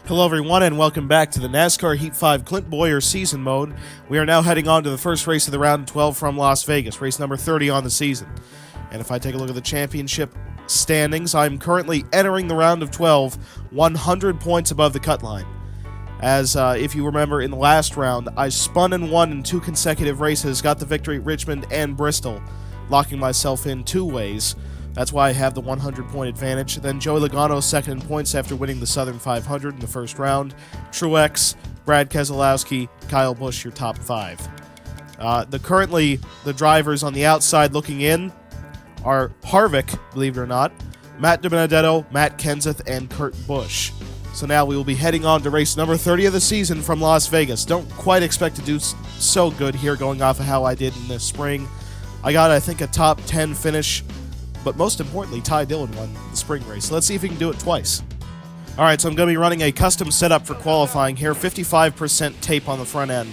Hello everyone and welcome back to the NASCAR Heat 5 Clint Bowyer season mode. We are now heading on to the first race of the round 12 from Las Vegas, race number 30 on the season. And if I take a look at the championship standings, I'm currently entering the round of 12 100 points above the cut line. As if you remember in the last round, I spun and won in 2 consecutive races, got the victory at Richmond and Bristol, locking myself in 2 ways. That's why I have the 100-point advantage. Then Joey Logano second in points after winning the Southern 500 in the first round. Truex, Brad Keselowski, Kyle Busch, your top 5. Currently, the drivers on the outside looking in are Harvick, believe it or not, Matt DiBenedetto, Matt Kenseth, and Kurt Busch. So now we will be heading on to race number 30 of the season from Las Vegas. Don't quite expect to do so good here going off of how I did in the spring. I got, I think, a top 10 finish. But most importantly, Ty Dillon won the spring race. So let's see if he can do it twice. Alright, so I'm going to be running a custom setup for qualifying here. 55% tape on the front end.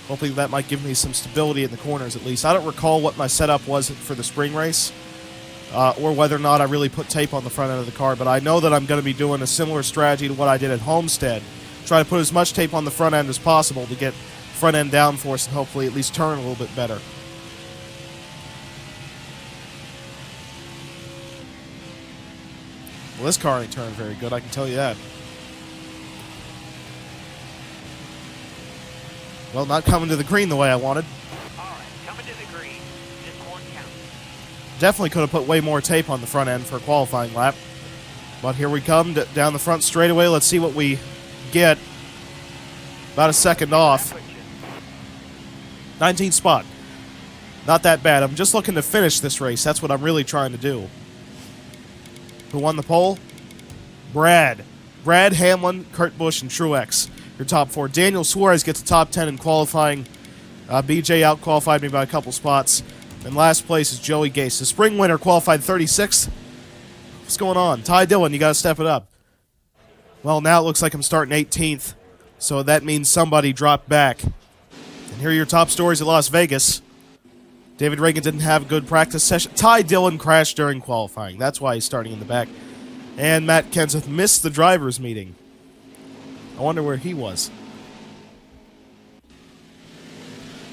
Hopefully that might give me some stability in the corners at least. I don't recall what my setup was for the spring race. Or whether or not I really put tape on the front end of the car. But I know that I'm going to be doing a similar strategy to what I did at Homestead. Try to put as much tape on the front end as possible to get front end downforce and hopefully at least turn a little bit better. Well, this car ain't turned very good, I can tell you that. Well, not coming to the green the way I wanted. Alright, coming to the green. Just one count. Definitely could have put way more tape on the front end for a qualifying lap. But here we come, down the front straightaway. Let's see what we get. About a second off. 19th spot. Not that bad. I'm just looking to finish this race. That's what I'm really trying to do. Who won the pole? Brad, Hamlin, Kurt Busch, and Truex. Your top 4. Daniel Suarez gets the top 10 in qualifying. BJ out-qualified me by a couple spots. And last place is Joey Gase. The spring winner qualified 36th. What's going on? Ty Dillon, you got to step it up. Well, now it looks like I'm starting 18th. So that means somebody dropped back. And here are your top stories at Las Vegas. David Reagan didn't have a good practice session. Ty Dillon crashed during qualifying. That's why he's starting in the back. And Matt Kenseth missed the drivers' meeting. I wonder where he was.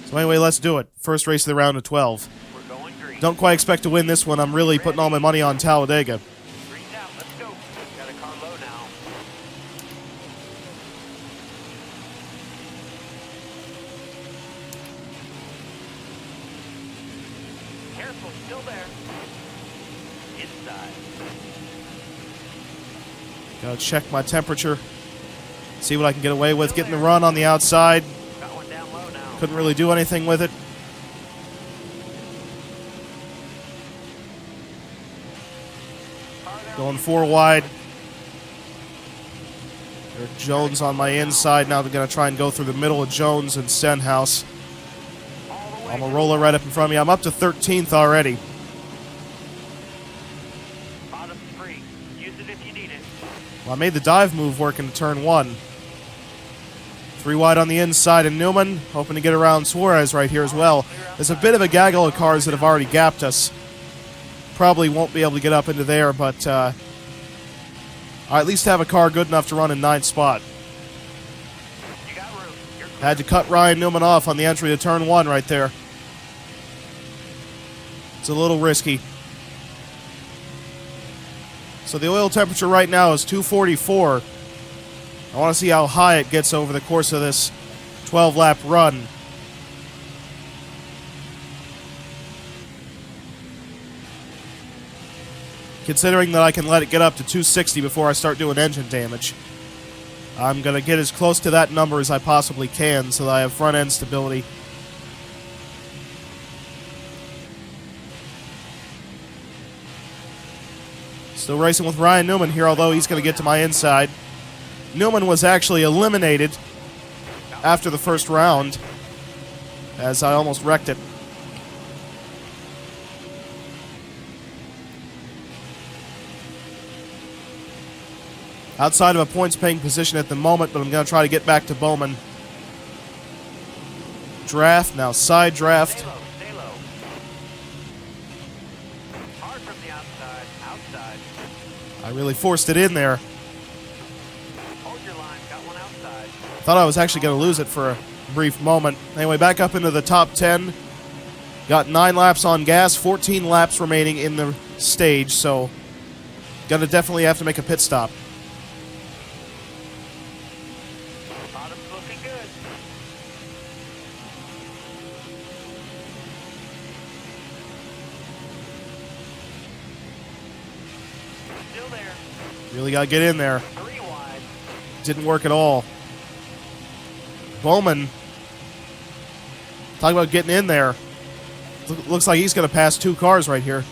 So anyway, let's do it. First race of the round of 12. We're going green. Don't quite expect to win this one. I'm really putting all my money on Talladega. Green's out. Let's go. Got a car low now. Careful, still there. Inside. Gotta check my temperature. See what I can get away with. Getting the run on the outside. Got one down low now. Couldn't really do anything with it. Going 4 wide. There's Jones on my inside. Now they're going to try and go through the middle of Jones and Stenhouse. I'm going to roll it right up in front of me. I'm up to 13th already. Bottom free. Use it if you need it. Well, I made the dive move work into turn 1. 3 wide on the inside, and Newman hoping to get around Suarez right here as well. There's a bit of a gaggle of cars that have already gapped us. Probably won't be able to get up into there, but I at least have a car good enough to run in 9th spot. You got room. You're clear. Had to cut Ryan Newman off on the entry to turn 1 right there. It's a little risky. So the oil temperature right now is 244. I want to see how high it gets over the course of this 12-lap run. Considering that I can let it get up to 260 before I start doing engine damage, I'm going to get as close to that number as I possibly can so that I have front-end stability. Still racing with Ryan Newman here, although he's going to get to my inside. Newman was actually eliminated after the first round, as I almost wrecked it. Outside of a points-paying position at the moment, but I'm going to try to get back to Bowman. Draft, now side draft. Stay low. Stay low. Hard from the outside. Outside. I really forced it in there. Thought I was actually going to lose it for a brief moment. Anyway, back up into the top 10. Got 9 laps on gas, 14 laps remaining in the stage, so gonna definitely have to make a pit stop. Bottom's looking good. Still there. Really gotta get in there. 3 wide. Didn't work at all. Bowman, talk about getting in there. Looks like he's gonna pass 2 cars right here.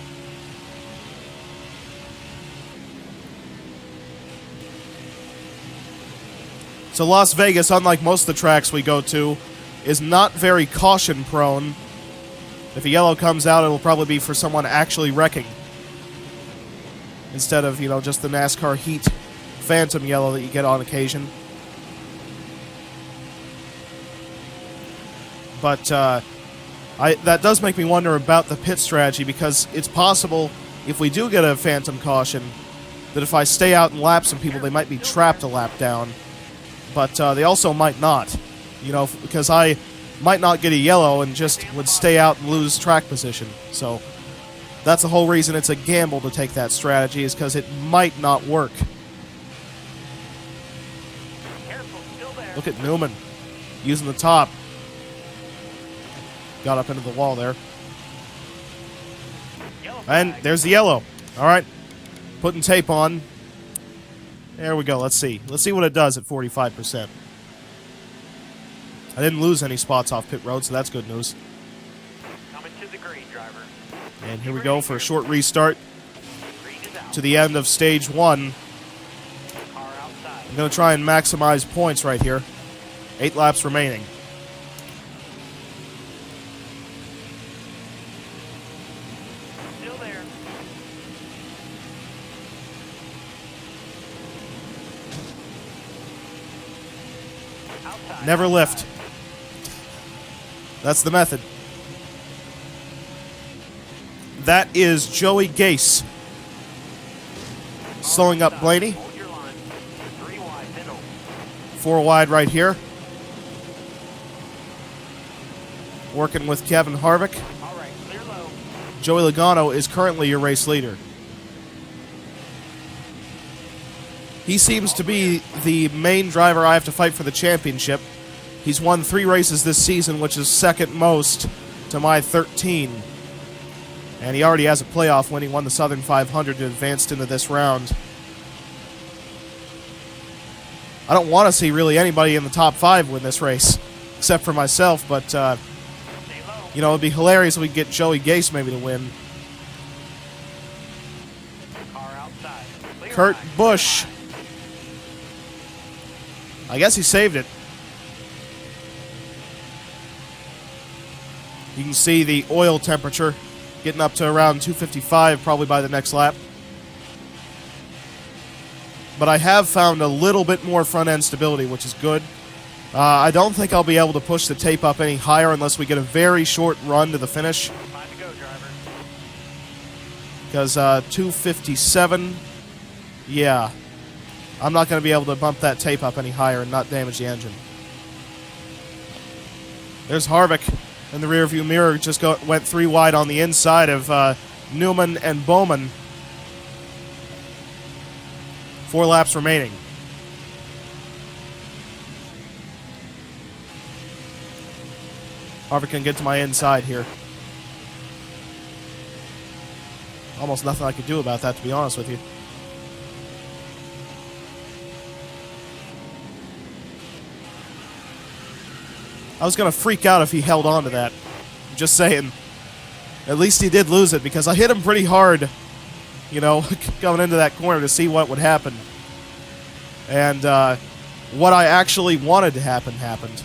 So Las Vegas, unlike most of the tracks we go to, is not very caution prone. If a yellow comes out, it'll probably be for someone actually wrecking. Instead of, just the NASCAR heat phantom yellow that you get on occasion. But that does make me wonder about the pit strategy, because it's possible, if we do get a phantom caution, that if I stay out and lap some people, they might be trapped a lap down. But they also might not, because I might not get a yellow and just would stay out and lose track position. So that's the whole reason it's a gamble to take that strategy, is because it might not work. Careful, still there. Look at Newman using the top. Got up into the wall there. Yellow And flag. there's the yellow. All right. Putting tape on. There we go. Let's see. Let's see what it does at 45%. I didn't lose any spots off pit road, so that's good news. Coming to the green, driver. And here we go for a short restart Green is out. to the end of stage 1. Car outside. I'm going to try and maximize points right here. 8 laps remaining. Still there. Outside. Never lift. That's the method. That is Joey Gase. Slowing up Blaney. Hold your line. 3 wide, middle. 4 wide right here. Working with Kevin Harvick. All right, clear low. Joey Logano is currently your race leader. He seems to be the main driver I have to fight for the championship. He's won 3 races this season, which is second most to my 13. And he already has a playoff win. He won the Southern 500 and advanced into this round. I don't want to see really anybody in the top 5 win this race, except for myself, but, Stay low. it'd be hilarious if we could get Joey Gase maybe to win. Car outside. Clear Kurt line, Busch. clear line. I guess he saved it. You can see the oil temperature getting up to around 255 probably by the next lap. But I have found a little bit more front-end stability, which is good. I don't think I'll be able to push the tape up any higher unless we get a very short run to the finish. 5 to go, driver. Because 257, yeah. I'm not going to be able to bump that tape up any higher and not damage the engine. There's Harvick in the rearview mirror. Just went 3 wide on the inside of Newman and Bowman. 4 laps remaining. Harvick can get to my inside here. Almost nothing I could do about that, to be honest with you. I was going to freak out if he held on to that. I'm just saying. At least he did lose it, because I hit him pretty hard, going into that corner to see what would happen. And what I actually wanted to happen happened.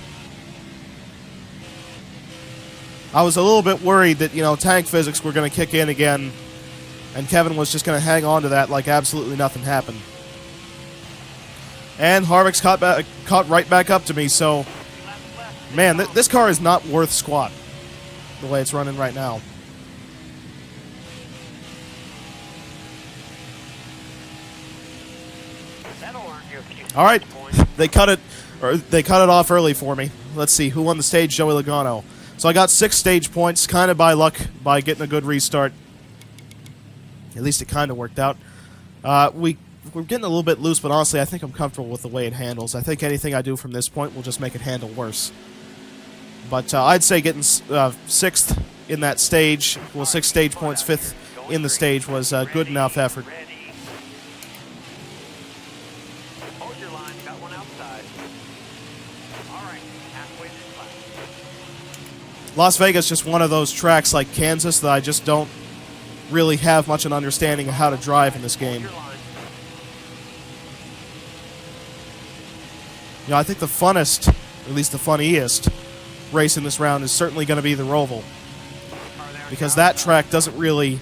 I was a little bit worried that, tank physics were going to kick in again, and Kevin was just going to hang on to that like absolutely nothing happened. And Harvick's caught right back up to me, so, man, this car is not worth squat the way it's running right now. That horn. you a few All right, points. they cut it off early for me. Let's see who won the stage. Joey Logano. So I got 6 stage points, kind of by luck, by getting a good restart. At least it kind of worked out. We're getting a little bit loose, but honestly, I think I'm comfortable with the way it handles. I think anything I do from this point will just make it handle worse. But I'd say getting 6th in that stage, well, 6 stage points, 5th in the stage was good enough effort. Ready. Hold your line. Got one outside. All right. Halfway this lap. Las Vegas just one of those tracks like Kansas that I just don't really have much an understanding of how to drive in this game. Your line. You know, I think the funnest, or at least the funniest, race in this round is certainly going to be the Roval, Car there. because that track doesn't really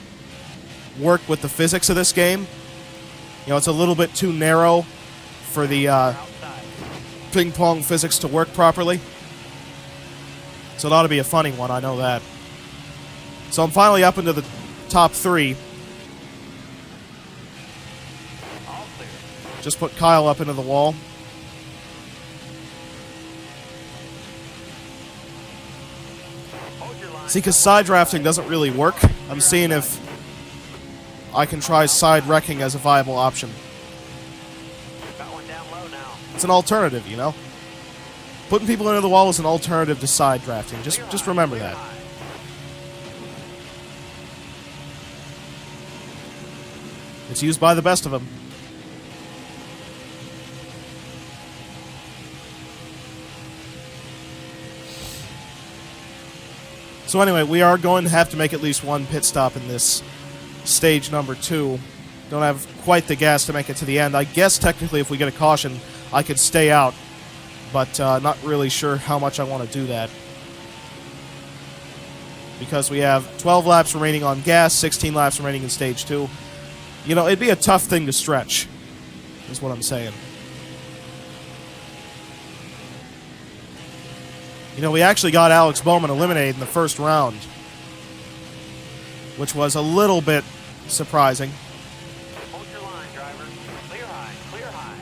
work with the physics of this game. You know, it's a little bit too narrow for the Outside. ping pong physics to work properly. So it ought to be a funny one, I know that. So I'm finally up into the top 3. All clear. Just put Kyle up into the wall. Hold your line. See, because side drafting doesn't really work. I'm seeing if I can try side wrecking as a viable option. Got one down low now. It's an alternative, you know? Putting people into the wall is an alternative to side drafting. Just remember that. It's used by the best of them. So anyway, we are going to have to make at least one pit stop in this stage number 2. Don't have quite the gas to make it to the end. I guess technically if we get a caution, I could stay out, but not really sure how much I want to do that. Because we have 12 laps remaining on gas, 16 laps remaining in stage 2. You know, it'd be a tough thing to stretch, is what I'm saying. You know, we actually got Alex Bowman eliminated in the first round, which was a little bit surprising. Hold your line, driver. Clear high. Clear high.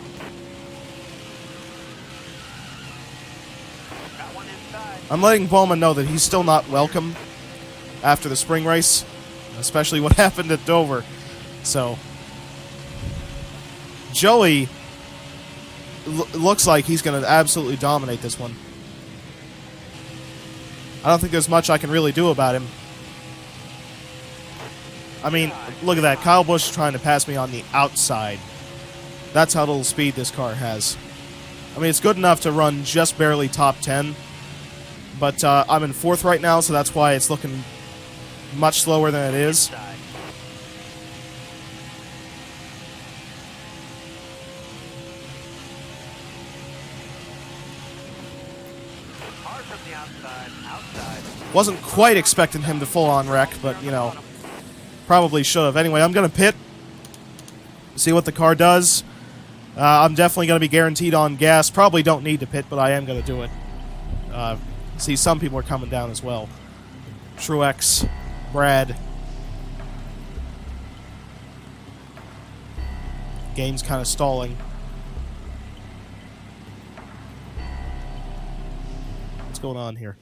Got one inside. I'm letting Bowman know that he's still not welcome after the spring race, especially what happened at Dover. So, Joey looks like he's going to absolutely dominate this one. I don't think there's much I can really do about him. I mean, look at that. Kyle Busch trying to pass me on the outside. That's how little speed this car has. I mean, it's good enough to run just barely top 10. But I'm in 4th right now, so that's why it's looking much slower than it is. Inside. Hard from the outside. Outside. Wasn't quite expecting him to full-on wreck, but, you know, probably should have. Anyway, I'm going to pit, see what the car does. I'm definitely going to be guaranteed on gas. Probably don't need to pit, but I am going to do it. See, some people are coming down as well. Truex, Brad. Game's kind of stalling. What's going on here?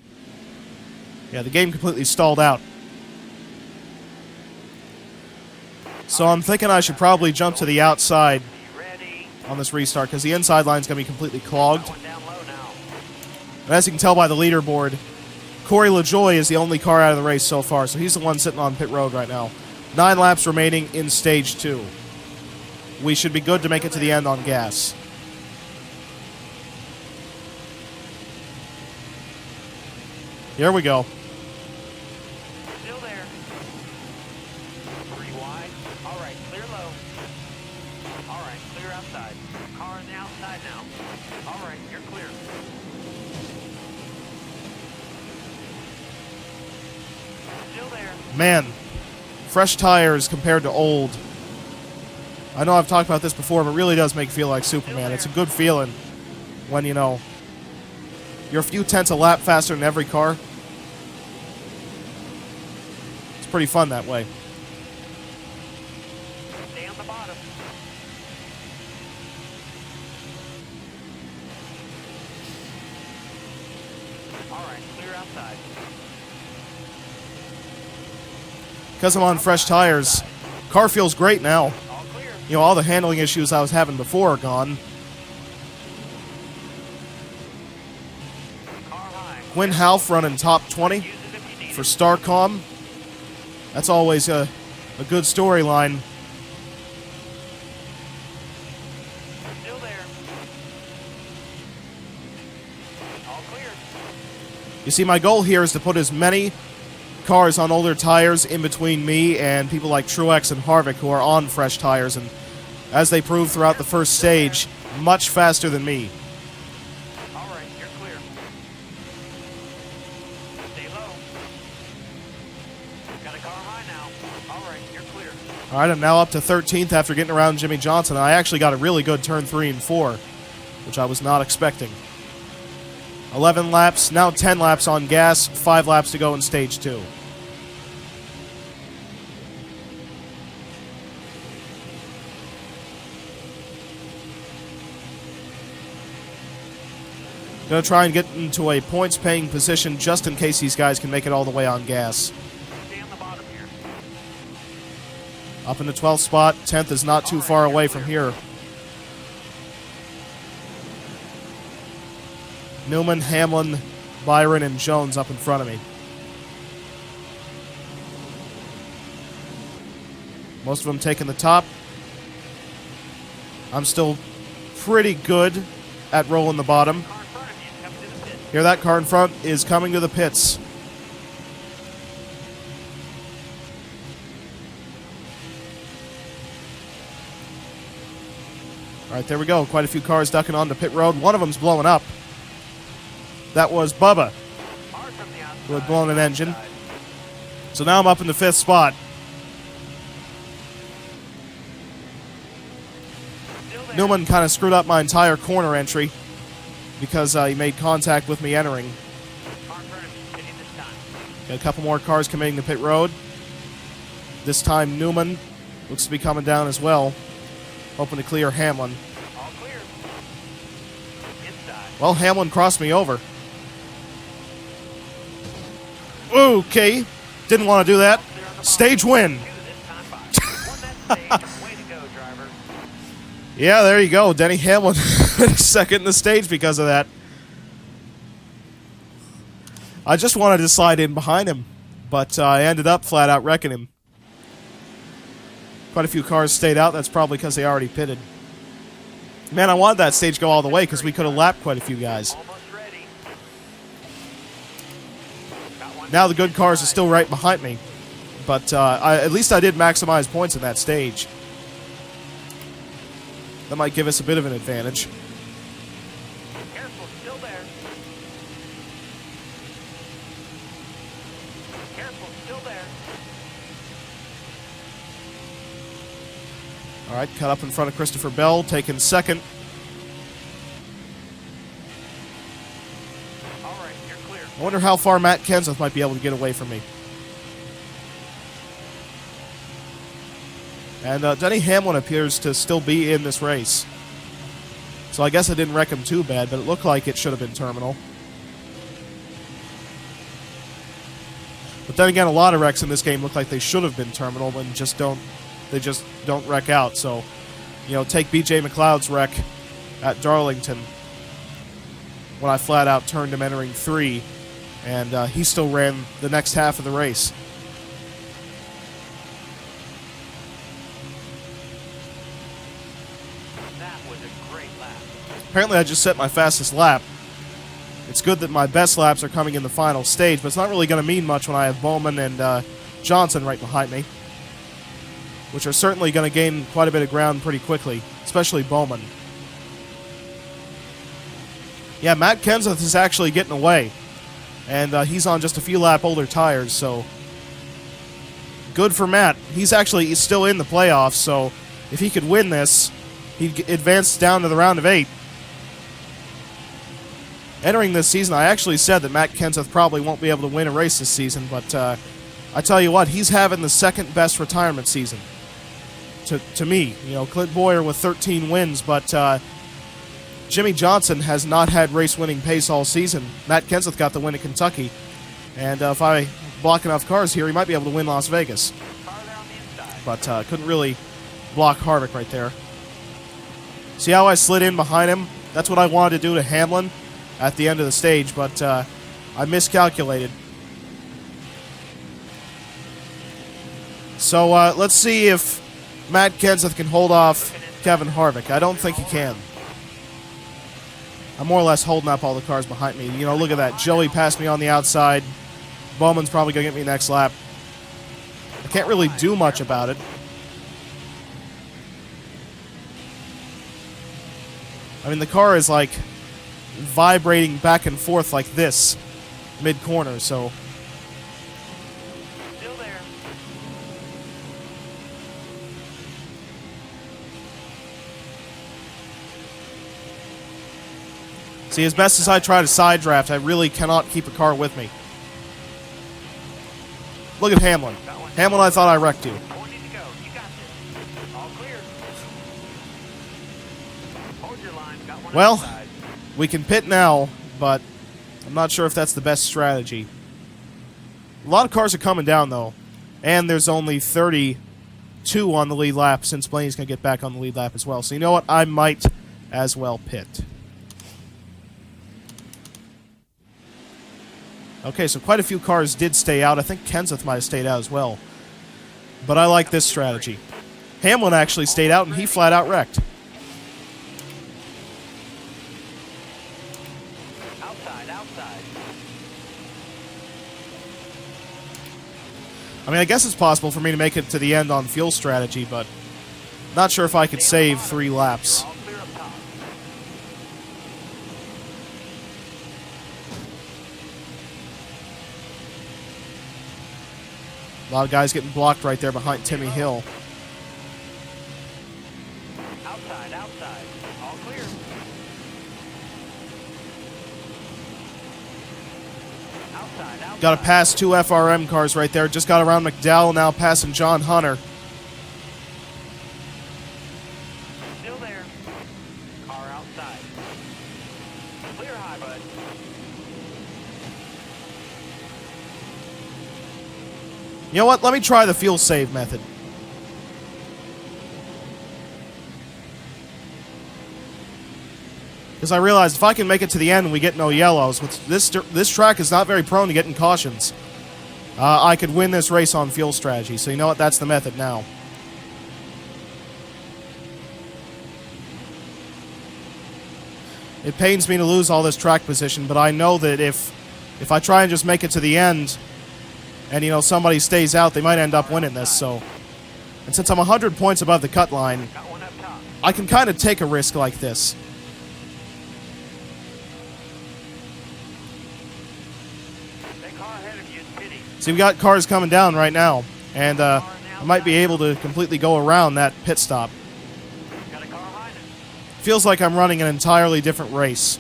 Yeah, the game completely stalled out. So I'm thinking I should probably jump to the outside Ready. on this restart, because the inside line's going to be completely clogged. Got one down low now. And as you can tell by the leaderboard, Corey LaJoie is the only car out of the race so far, so he's the one sitting on pit road right now. 9 laps remaining in stage 2. We should be good to make it to the end on gas. Here we go. Still there. 3 wide. All right, clear low. All right, clear outside. Car on the outside now. All right, you're clear. Still there. Man, fresh tires compared to old. I know I've talked about this before, but it really does make you feel like Superman. It's a good feeling when, you know, you're a few tenths a lap faster than every car. It's pretty fun that way. Stay on the bottom. All right, clear outside. Because I'm on fresh tires, car feels great now. All clear. You know, all the handling issues I was having before are gone. Car high. Quinn Half running top 20 Use it if you need for it. Starcom. That's always a good storyline. Still there. All clear. You see, my goal here is to put as many cars on older tires in between me and people like Truex and Harvick who are on fresh tires, and as they proved throughout the first stage, much faster than me. All right, you're clear. Stay low. Got a car high now. All right, you're clear. All right, I'm now up to 13th after getting around Jimmy Johnson. I actually got a really good turn 3 and 4, which I was not expecting. 11 laps, now 10 laps on gas, 5 laps to go in stage 2. Gonna try and get into a points-paying position just in case these guys can make it all the way on gas. Stay on the bottom here. Up in the 12th spot, 10th is not too far away from here. Newman, Hamlin, Byron, and Jones up in front of me. Most of them taking the top. I'm still pretty good at rolling the bottom. Car in front of you is coming to the pit. Here, that car in front is coming to the pits. All right, there we go. Quite a few cars ducking onto pit road. One of them's blowing up. That was Bubba, Hard from the outside. who had blown an engine. So now I'm up in the 5th spot. Still there. Newman kind of screwed up my entire corner entry because he made contact with me entering. Car in front of you, pitting this time. Got a couple more cars coming to pit road. This time Newman looks to be coming down as well, hoping to clear Hamlin. All clear. Inside. Well, Hamlin crossed me over. Okay, didn't want to do that. Clear on the bottom. Stage win. Two this time by. Won that stage. Way to go, driver. Yeah, there you go. Denny Hamlin second in the stage because of that. I just wanted to slide in behind him, but I ended up flat out wrecking him. Quite a few cars stayed out. That's probably because they already pitted. Man, I wanted that stage to go all the way because we could have lapped quite a few guys. Almost ready. Got one. Now the good cars are still right behind me, but at least I did maximize points in that stage. That might give us a bit of an advantage. Careful, still there. Careful, still there. All right, cut up in front of Christopher Bell, taking second. All right, you're clear. I wonder how far Matt Kenseth might be able to get away from me. And Denny Hamlin appears to still be in this race. So I guess I didn't wreck him too bad, but it looked like it should have been terminal. But then again, a lot of wrecks in this game look like they should have been terminal and they just don't wreck out. So, you know, take BJ McLeod's wreck at Darlington when I flat out turned him entering 3, and he still ran the next half of the race. That was a great lap. Apparently I just set my fastest lap. It's good that my best laps are coming in the final stage, but it's not really going to mean much when I have Bowman and Johnson right behind me, which are certainly going to gain quite a bit of ground pretty quickly, especially Bowman. Yeah, Matt Kenseth is actually getting away, and he's on just a few lap older tires, so good for Matt. He's still in the playoffs, so if he could win this, he'd advance down to the round of 8. Entering this season, I actually said that Matt Kenseth probably won't be able to win a race this season, but I tell you what, he's having the second best retirement season to me. You know, Clint Bowyer with 13 wins, but Jimmy Johnson has not had race-winning pace all season. Matt Kenseth got the win at Kentucky. And if I block enough cars here, he might be able to win Las Vegas. But couldn't really block Harvick right there. See how I slid in behind him? That's what I wanted to do to Hamlin at the end of the stage, but I miscalculated. So let's see if Matt Kenseth can hold off Kevin Harvick. I don't think he can. I'm more or less holding up all the cars behind me. You know, look at that. Joey passed me on the outside. Bowman's probably going to get me next lap. I can't really do much about it. I mean, the car is like vibrating back and forth like this mid-corner, so... Still there. See, as best as I try to side draft, I really cannot keep a car with me. Look at Hamlin. Hamlin, I thought I wrecked you. 20 to go. You got this. All clear. Hold your line. Got one Well, outside. we can pit now, but I'm not sure if that's the best strategy. A lot of cars are coming down, though. And there's only 32 on the lead lap, since Blaney's going to get back on the lead lap as well. So you know what? I might as well pit. Okay, so quite a few cars did stay out. I think Kenseth might have stayed out as well. But I like this strategy. Hamlin actually stayed out, and he flat out wrecked. Outside. I mean, I guess it's possible for me to make it to the end on fuel strategy, but not sure if I could save 3 laps. All clear up top. A lot of guys getting blocked right there behind Timmy Hill. Outside. All clear. Outside. Got to pass 2 FRM cars right there. Just got around McDowell, now passing John Hunter. Still there. Car outside. Clear high, bud. You know what? Let me try the fuel save method. Because I realized if I can make it to the end and we get no yellows, which this track is not very prone to getting cautions, I could win this race on fuel strategy. So you know what? That's the method now. It pains me to lose all this track position, but I know that if I try and just make it to the end, and, you know, somebody stays out, they might end up winning this, so... And since I'm 100 points above the cut line, Got one up top. I can kind of take a risk like this. That car ahead of you is pitting. See, we got cars coming down right now, and I might be able to completely go around that pit stop. Got a car behind us. Feels like I'm running an entirely different race.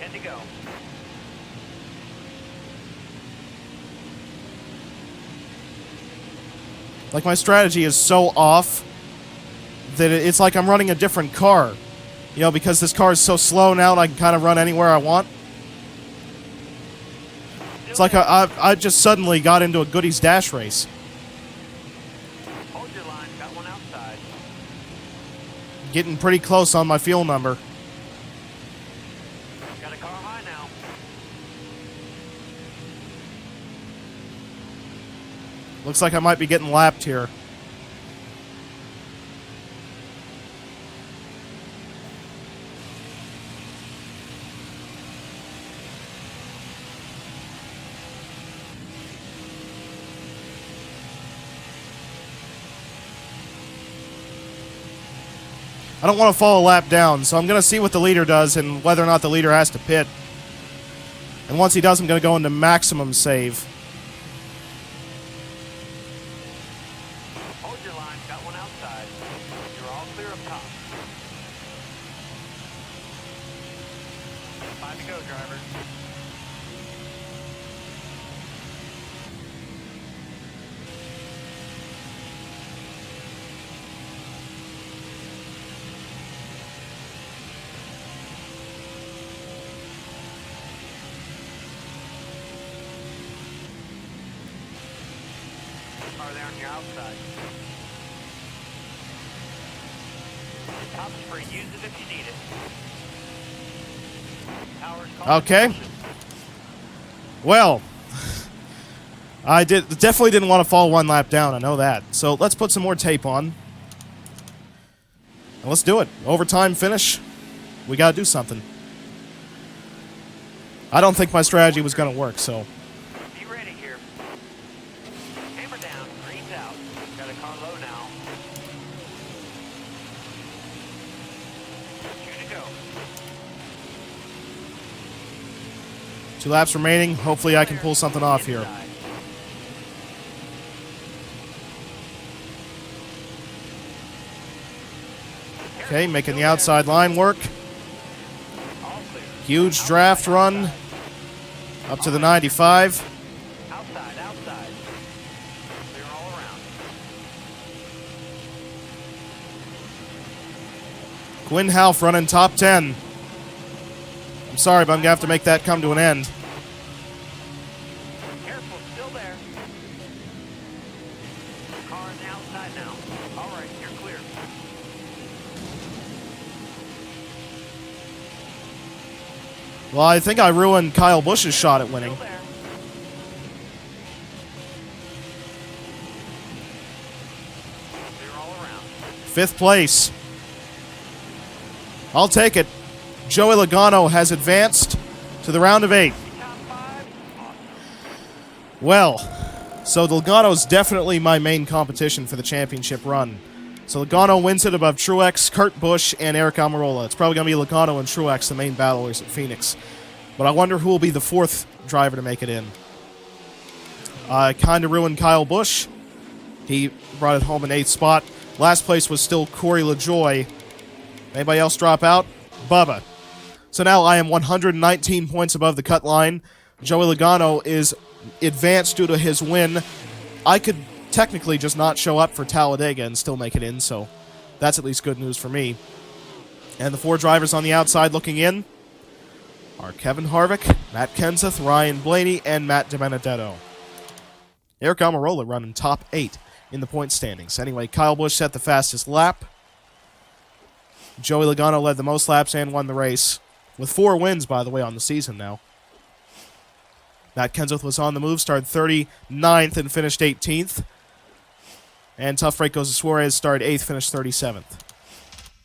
10 to go. Like, my strategy is so off that it's like I'm running a different car. You know, because this car is so slow now and I can kind of run anywhere I want. It's like I just suddenly got into a Goodies Dash race. Hold your line. Got one outside. Getting pretty close on my fuel number. Got a car high now. Looks like I might be getting lapped here. I don't want to fall a lap down, so I'm going to see what the leader does and whether or not the leader has to pit. And once he does, I'm going to go into maximum save. Hold your line. Got one outside. You're all clear up top. 5 to go, driver. you're outside. Top spring, use it if you need it. Power's called Okay. compression. Well, I definitely didn't want to fall one lap down, I know that. So let's put some more tape on. And let's do it. Overtime finish. We gotta do something. I don't think my strategy was gonna work, so... Be ready here. Hammer down, green's out. Got a car low now. 2 to go. 2 laps remaining. Hopefully I can pull something off here. Inside. Okay, making the outside line work. All clear. Huge draft run. Up to the 95. Outside, outside. Clear all around. Quinn Half running top 10. I'm sorry, but I'm gonna have to make that come to an end. Careful, still there. Car on the outside now. All right, you're clear. Well, I think I ruined Kyle Busch's shot at winning. Still there. Clear all around. 5th place. I'll take it. Joey Logano has advanced to the round of 8. Top 5. Awesome. Well, so Logano's definitely my main competition for the championship run. So Logano wins it above Truex, Kurt Busch, and Eric Almirola. It's probably going to be Logano and Truex, the main battlers at Phoenix. But I wonder who will be the 4th driver to make it in. I kind of ruined Kyle Busch. He brought it home in 8th spot. Last place was still Corey LaJoie. Anybody else drop out? Bubba. So now I am 119 points above the cut line. Joey Logano is advanced due to his win. I could technically just not show up for Talladega and still make it in, so that's at least good news for me. And the 4 drivers on the outside looking in are Kevin Harvick, Matt Kenseth, Ryan Blaney, and Matt DiBenedetto. Eric Almirola running top 8 in the point standings. Anyway, Kyle Busch set the fastest lap. Joey Logano led the most laps and won the race, with 4 wins, by the way, on the season now. Matt Kenseth was on the move, started 39th and finished 18th. And Tough Break goes to Suarez, started 8th, finished 37th.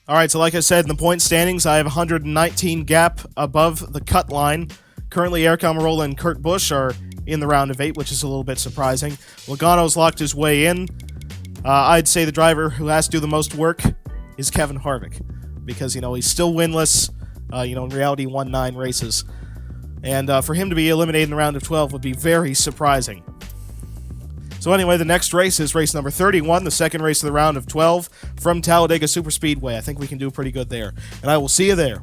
All right, so like I said, in the point standings, I have 119 gap above the cut line. Currently, Eric Almirola and Kurt Busch are in the round of 8, which is a little bit surprising. Logano's locked his way in. I'd say the driver who has to do the most work is Kevin Harvick, because, he's still winless. In reality, he won 9 races. And for him to be eliminated in the round of 12 would be very surprising. So anyway, the next race is race number 31, the second race of the round of 12 from Talladega Superspeedway. I think we can do pretty good there. And I will see you there.